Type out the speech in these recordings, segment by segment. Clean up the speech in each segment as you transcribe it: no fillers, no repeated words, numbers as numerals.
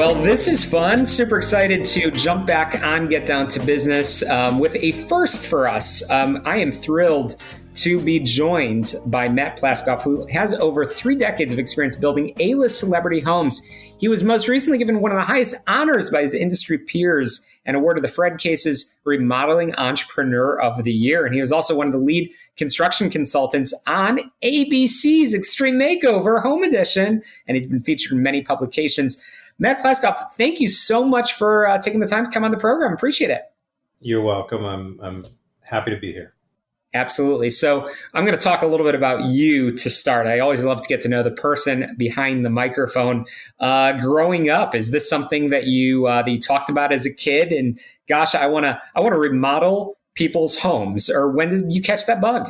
Well, this is fun. Super excited to jump back on Get Down to Business with a first for us. I am thrilled to be joined by Matt Plaskoff, who has over 3 decades of experience building A-list celebrity homes. He was most recently given one of the highest honors by his industry peers and awarded the Fred Case's Remodeling Entrepreneur of the Year. And he was also one of the lead construction consultants on ABC's Extreme Makeover Home Edition, and he's been featured in many publications. Matt Plaskoff, thank you so much for taking the time to come on the program. Appreciate it. You're welcome. I'm happy to be here. Absolutely. So I'm going to talk a little bit about you to start. I always love to get to know the person behind the microphone. Growing up, is this something that you talked about as a kid? And gosh, I want to remodel people's homes. Or when did you catch that bug?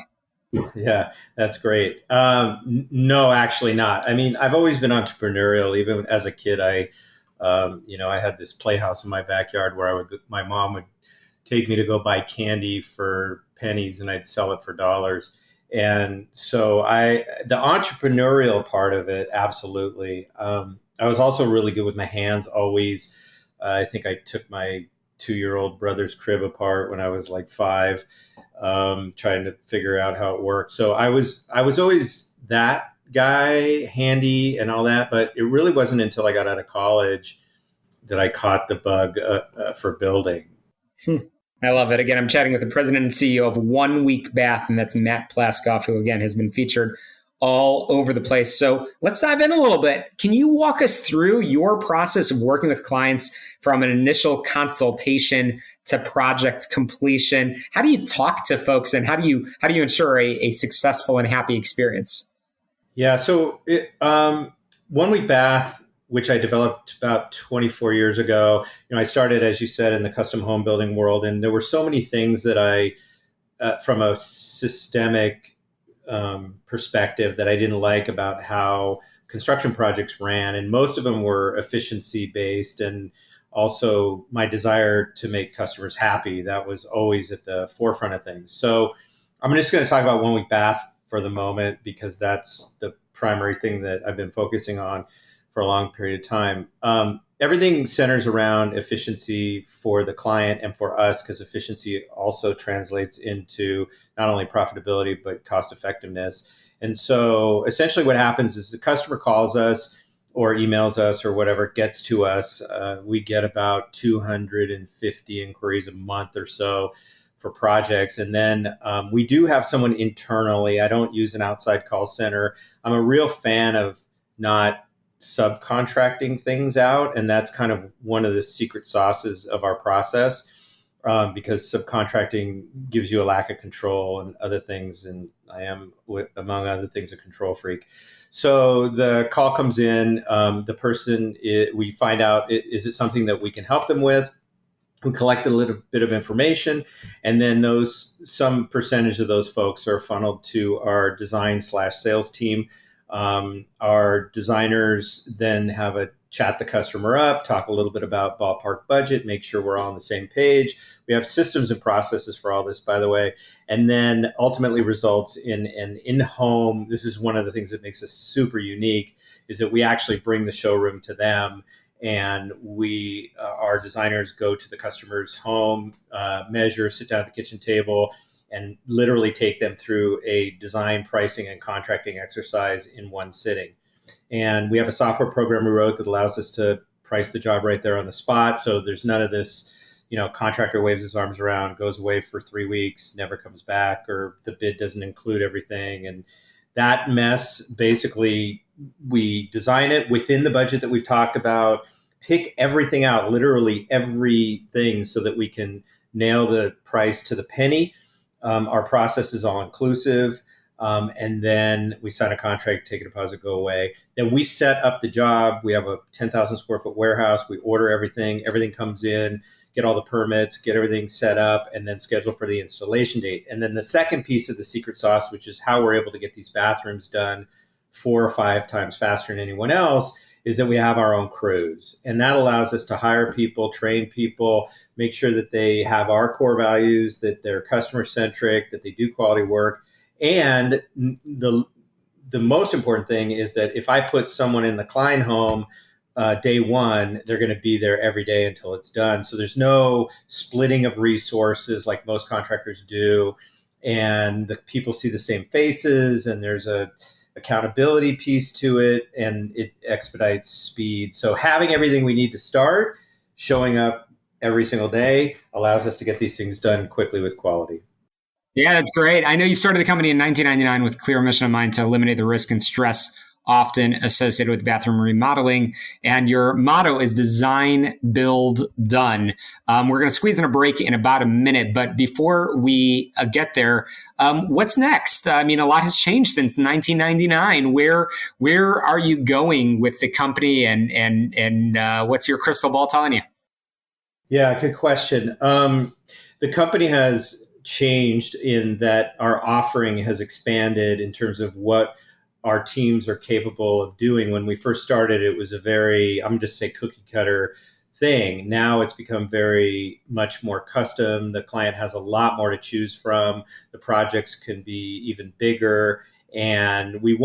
Yeah, that's great. No, actually not. I mean, I've always been entrepreneurial. Even as a kid, I had this playhouse in my backyard where my mom would take me to go buy candy for pennies and I'd sell it for dollars. And so the entrepreneurial part of it, absolutely. I was also really good with my hands always. I think I took my 2-year-old brother's crib apart when I was like 5, trying to figure out how it worked. So I was always that guy, handy and all that. But it really wasn't until I got out of college that I caught the bug for building. I love it. Again, I'm chatting with the president and CEO of 1 Week Bath, and that's Matt Plaskoff, who again has been featured all over the place. So let's dive in a little bit. Can you walk us through your process of working with clients from an initial consultation to project completion? How do you talk to folks, and how do you ensure a successful and happy experience? Yeah. So 1 Week Bath, which I developed about 24 years ago. I started, as you said, in the custom home building world. And there were so many things that from a systemic perspective that I didn't like about how construction projects ran. And most of them were efficiency based, and also my desire to make customers happy. That was always at the forefront of things. So I'm just going to talk about 1 Week Bath for the moment, because that's the primary thing that I've been focusing on for a long period of time. Everything centers around efficiency for the client and for us, because efficiency also translates into not only profitability, but cost effectiveness. And so essentially what happens is the customer calls us or emails us or whatever, gets to us. We get about 250 inquiries a month or so for projects. And then we do have someone internally. I don't use an outside call center. I'm a real fan of not subcontracting things out. And that's kind of one of the secret sauces of our process, because subcontracting gives you a lack of control and other things. And I am, among other things, a control freak. So the call comes in, the person, we find out, is it something that we can help them with? We collect a little bit of information, and then some percentage of those folks are funneled to our design/sales team. Our designers then have a chat the customer up, talk a little bit about ballpark budget, make sure we're all on the same page. We have systems and processes for all this, by the way, and then ultimately results in an in-home. This is one of the things that makes us super unique, is that we actually bring the showroom to them, and our designers go to the customer's home, measure, sit down at the kitchen table, and literally take them through a design, pricing, and contracting exercise in one sitting. And we have a software program we wrote that allows us to price the job right there on the spot. So there's none of this, contractor waves his arms around, goes away for 3 weeks, never comes back, or the bid doesn't include everything. And that mess, basically, we design it within the budget that we've talked about, pick everything out, literally everything, so that we can nail the price to the penny. Our process is all inclusive. And then we sign a contract, take a deposit, go away. Then we set up the job. We have a 10,000 square foot warehouse. We order everything. Everything comes in, get all the permits, get everything set up, and then schedule for the installation date. And then the second piece of the secret sauce, which is how we're able to get these bathrooms done 4 or 5 times faster than anyone else, is that we have our own crews. And that allows us to hire people, train people, make sure that they have our core values, that they're customer centric, that they do quality work. And the most important thing is that if I put someone in the Klein home, day one, they're going to be there every day until it's done. So there's no splitting of resources like most contractors do. And the people see the same faces, and there's a accountability piece to it, and it expedites speed. So having everything we need to start, showing up every single day allows us to get these things done quickly with quality. Yeah, that's great. I know you started the company in 1999 with a clear mission in mind to eliminate the risk and stress often associated with bathroom remodeling. And your motto is design, build, done. We're going to squeeze in a break in about a minute. But before we get there, what's next? I mean, a lot has changed since 1999. Where are you going with the company, and what's your crystal ball telling you? Yeah, good question. The company has changed in that our offering has expanded in terms of what our teams are capable of doing. When we first started, it was a very, I'm just say cookie cutter thing. Now it's become very much more custom. The client has a lot more to choose from. The projects can be even bigger. And we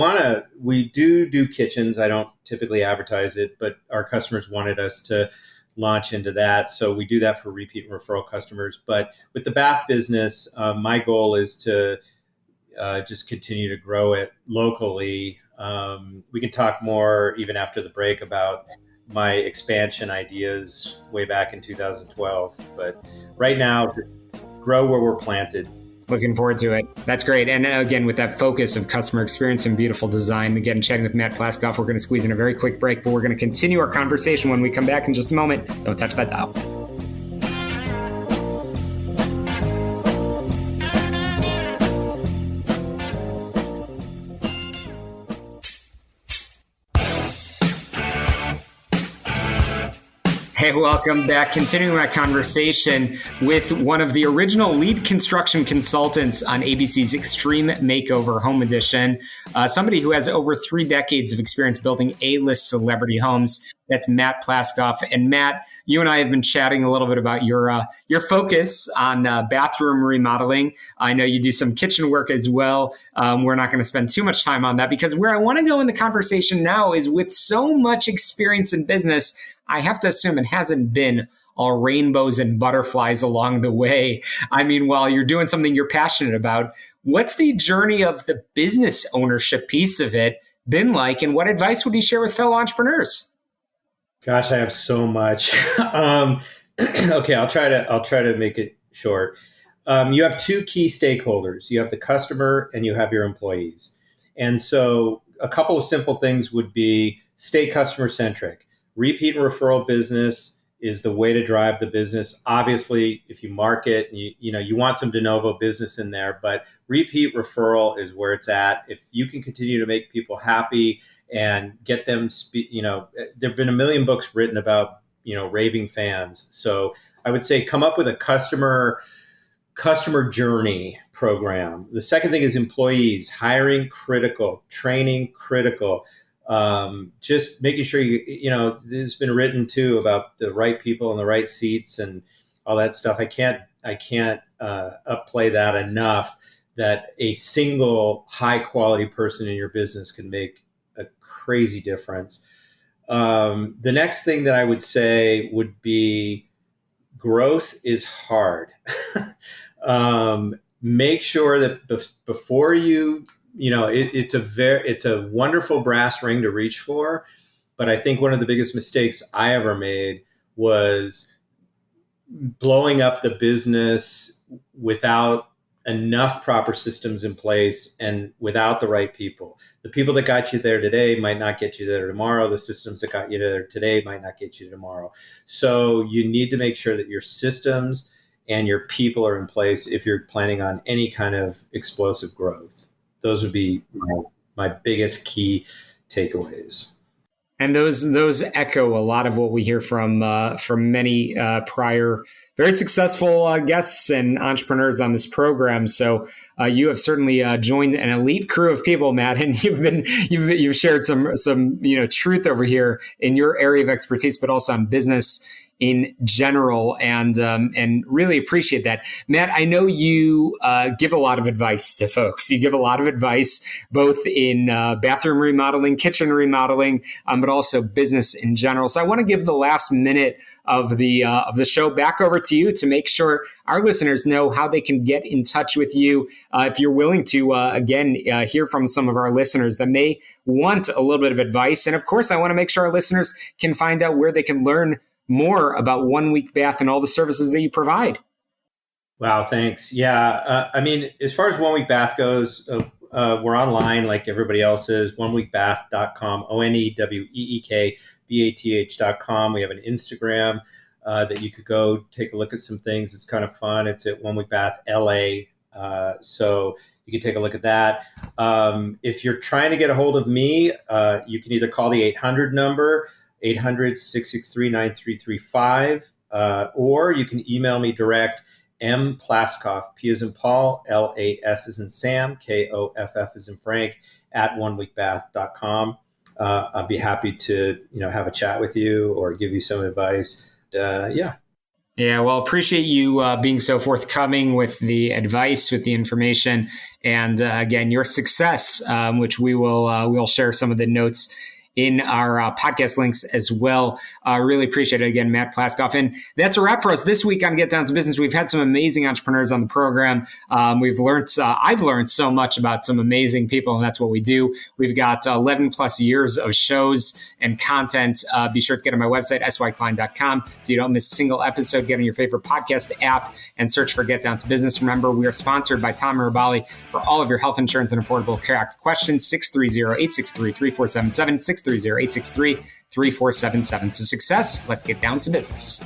do kitchens. I don't typically advertise it, but our customers wanted us to launch into that. So we do that for repeat and referral customers. But with the bath business, my goal is to just continue to grow it locally. We can talk more even after the break about my expansion ideas way back in 2012. But right now, grow where we're planted. Looking forward to it. That's great. And again, with that focus of customer experience and beautiful design, again, chatting with Matt Plaskoff, we're going to squeeze in a very quick break, but we're going to continue our conversation when we come back in just a moment. Don't touch that dial. Hey, welcome back. Continuing my conversation with one of the original lead construction consultants on ABC's Extreme Makeover Home Edition, somebody who has over 3 decades of experience building A-list celebrity homes. That's Matt Plaskoff. And Matt, you and I have been chatting a little bit about your focus on bathroom remodeling. I know you do some kitchen work as well. We're not going to spend too much time on that, because where I want to go in the conversation now is, with so much experience in business, I have to assume it hasn't been all rainbows and butterflies along the way. I mean, while you're doing something you're passionate about, what's the journey of the business ownership piece of it been like, and what advice would you share with fellow entrepreneurs? Gosh, I have so much. Okay, I'll try to make it short. You have 2 key stakeholders. You have the customer and you have your employees. And so a couple of simple things would be stay customer centric. Repeat and referral business is the way to drive the business. Obviously, if you market, you want some de novo business in there, but repeat referral is where it's at. If you can continue to make people happy and get them, there've been a million books written about, raving fans. So I would say come up with a customer journey program. The second thing is employees, hiring critical, training critical. Just making sure there's been written too about the right people in the right seats and all that stuff. I can't upplay that enough, that a single high quality person in your business can make a crazy difference. The next thing that I would say would be growth is hard. Make sure that before it's a wonderful brass ring to reach for, but I think one of the biggest mistakes I ever made was blowing up the business without enough proper systems in place and without the right people. The people that got you there today might not get you there tomorrow. The systems that got you there today might not get you tomorrow. So you need to make sure that your systems and your people are in place if you're planning on any kind of explosive growth. Those would be my biggest key takeaways. And those echo a lot of what we hear from many prior very successful guests and entrepreneurs on this program. So you have certainly joined an elite crew of people, Matt, and you've shared some truth over here in your area of expertise, but also on business in general, and really appreciate that. Matt, I know you give a lot of advice to folks. You give a lot of advice both in bathroom remodeling, kitchen remodeling, but also business in general. So I want to give the last minute of the show back over to you to make sure our listeners know how they can get in touch with you. If you're willing to, hear from some of our listeners that may want a little bit of advice. And of course, I want to make sure our listeners can find out where they can learn more about 1 Week Bath and all the services that you provide. Wow, thanks. Yeah, as far as 1 Week Bath goes, we're online like everybody else is, oneweekbath.com, OneWeekBath.com. We have an Instagram that you could go take a look at some things. It's kind of fun. It's at 1 Week Bath LA. So you can take a look at that. If you're trying to get a hold of me, you can either call the 800 number, 800-663-9335, or you can email me direct, M Plaskoff, P as in Paul, LAS as in Sam, KOFF as in Frank, at oneweekbath.com. I'd be happy to, have a chat with you or give you some advice. Yeah, well, appreciate you being so forthcoming with the advice, with the information, and again, your success, which we'll share some of the notes in our podcast links as well. Really appreciate it. Again, Matt Plaskoff. And that's a wrap for us this week on Get Down to Business. We've had some amazing entrepreneurs on the program. I've learned so much about some amazing people, and that's what we do. We've got 11 plus years of shows and content. Be sure to get on my website, syklein.com, so you don't miss a single episode. Get on your favorite podcast app and search for Get Down to Business. Remember, we are sponsored by Tom Mirabali for all of your health insurance and Affordable Care Act questions. 630-863-3477, 630-863-3477. To success, let's get down to business.